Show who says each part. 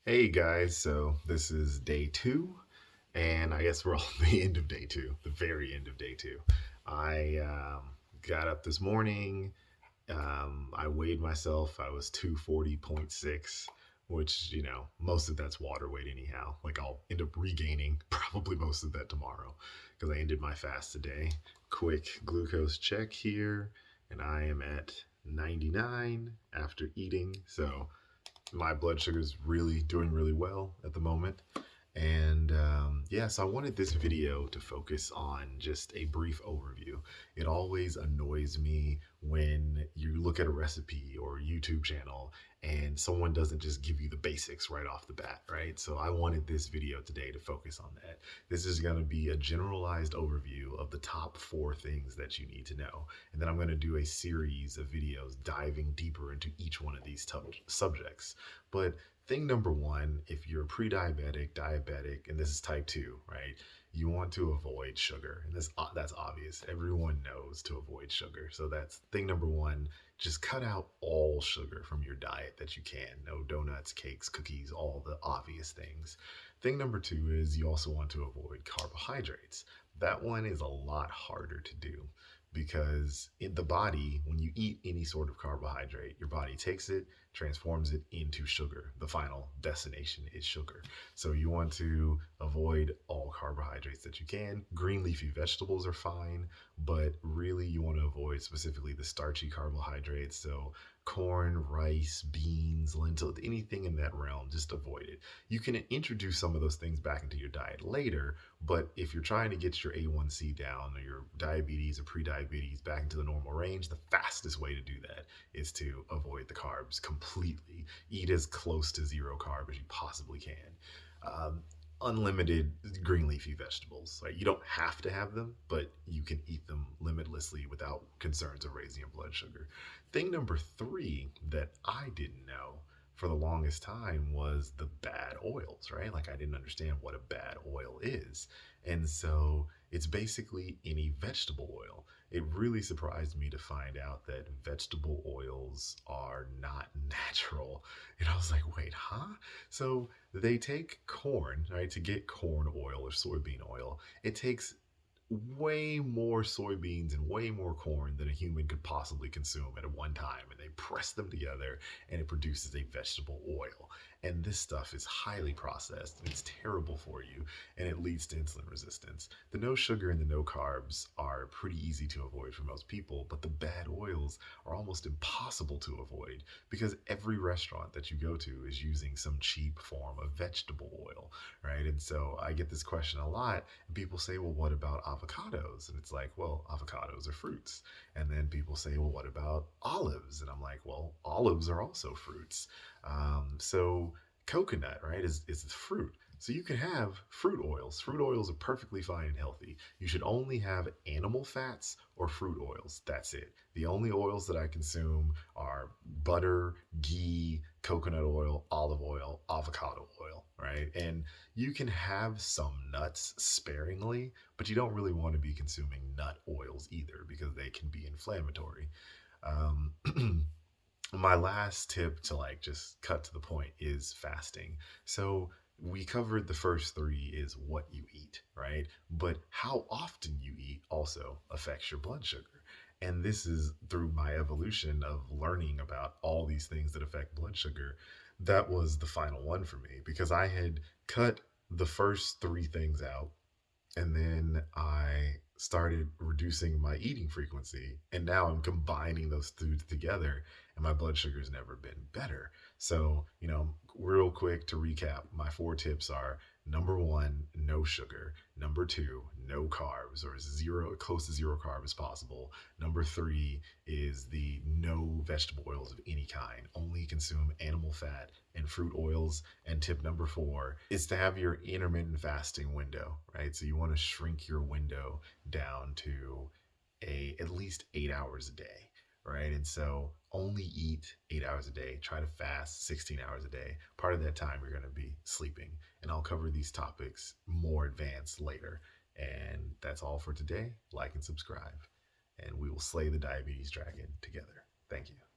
Speaker 1: Hey guys, so this is day two, and I guess we're on the end of day two, the very end of day two. I got up this morning. I weighed myself. I was 240.6, which, most of that's water weight anyhow. Like, I'll end up regaining probably most of that tomorrow because I ended my fast today. Quick glucose check here, and I am at 99 after eating. So, my blood sugar is really doing really well at the moment. And yeah, so I wanted this video to focus on just a brief overview. It always annoys me when you look at a recipe or a YouTube channel and someone doesn't just give you the basics right off the bat, right? So I wanted this video today to focus on that. This is going to be a generalized overview of the top 4 things that you need to know. And then I'm going to do a series of videos diving deeper into each one of these subjects. But thing number one, if you're pre-diabetic, diabetic, and this is type 2, right? You want to avoid sugar. And that's obvious. Everyone knows to avoid sugar. So that's thing number one. Just cut out all sugar from your diet that you can. No donuts, cakes, cookies, all the obvious things. Thing number two is you also want to avoid carbohydrates. That one is a lot harder to do because in the body, when you eat any sort of carbohydrate, your body takes it, transforms it into sugar. The final destination is sugar. So you want to avoid all carbohydrates that you can. Green leafy vegetables are fine, but really you want to avoid specifically the starchy carbohydrates. So corn, rice, beans, lentils, anything in that realm, just avoid it. You can introduce some of those things back into your diet later, but if you're trying to get your A1C down or your diabetes or pre-diabetes back into the normal range, the fastest way to do that is to avoid the carbs completely. Eat as close to zero carb as you possibly can. Um, Unlimited green leafy vegetables. Like, you don't have to have them, but you can eat them limitlessly without concerns of raising your blood sugar. Thing number three that I didn't know for the longest time was the bad oils, right? Like, I didn't understand what a bad oil is. And so it's basically any vegetable oil. It really surprised me to find out that vegetable oils are not natural. And I was like, wait, huh? So they take corn, right? To get corn oil or soybean oil, it takes way more soybeans and way more corn than a human could possibly consume at one time. And they press them together and it produces a vegetable oil. And this stuff is highly processed and it's terrible for you and it leads to insulin resistance. The no sugar and the no carbs are pretty easy to avoid for most people, but the bad oils are almost impossible to avoid because every restaurant that you go to is using some cheap form of vegetable oil, right? And so I get this question a lot, and people say, well, what about avocados? And it's like, well, avocados are fruits. And then people say, well, what about olives? And I'm like, well, olives are also fruits. So coconut, right, is the fruit. So you can have fruit oils. Fruit oils are perfectly fine and healthy. You should only have animal fats or fruit oils. That's it. The only oils that I consume are butter, ghee, coconut oil, olive oil, avocado oil, right? And you can have some nuts sparingly, but you don't really want to be consuming nut oils either because they can be inflammatory. Um, my last tip to like just cut to the point is fasting. So we covered the first three is what you eat, right? But how often you eat also affects your blood sugar. And this is through my evolution of learning about all these things that affect blood sugar. That was the final one for me because I had cut the first 3 things out and then I started reducing my eating frequency. And now I'm combining those foods together, and my blood sugar's never been better. So, real quick to recap, my 4 tips are: number one, no sugar. Number two, no carbs, or as zero, close to zero carb as possible. Number three is the no vegetable oils of any kind. Only consume animal fat and fruit oils. And tip number 4 is to have your intermittent fasting window, right? So you want to shrink your window down to at least 8 hours a day, right? And so only eat 8 hours a day. Try to fast 16 hours a day. Part of that time you're going to be sleeping. And I'll cover these topics more advanced later. And that's all for today. Like and subscribe, and we will slay the diabetes dragon together. Thank you.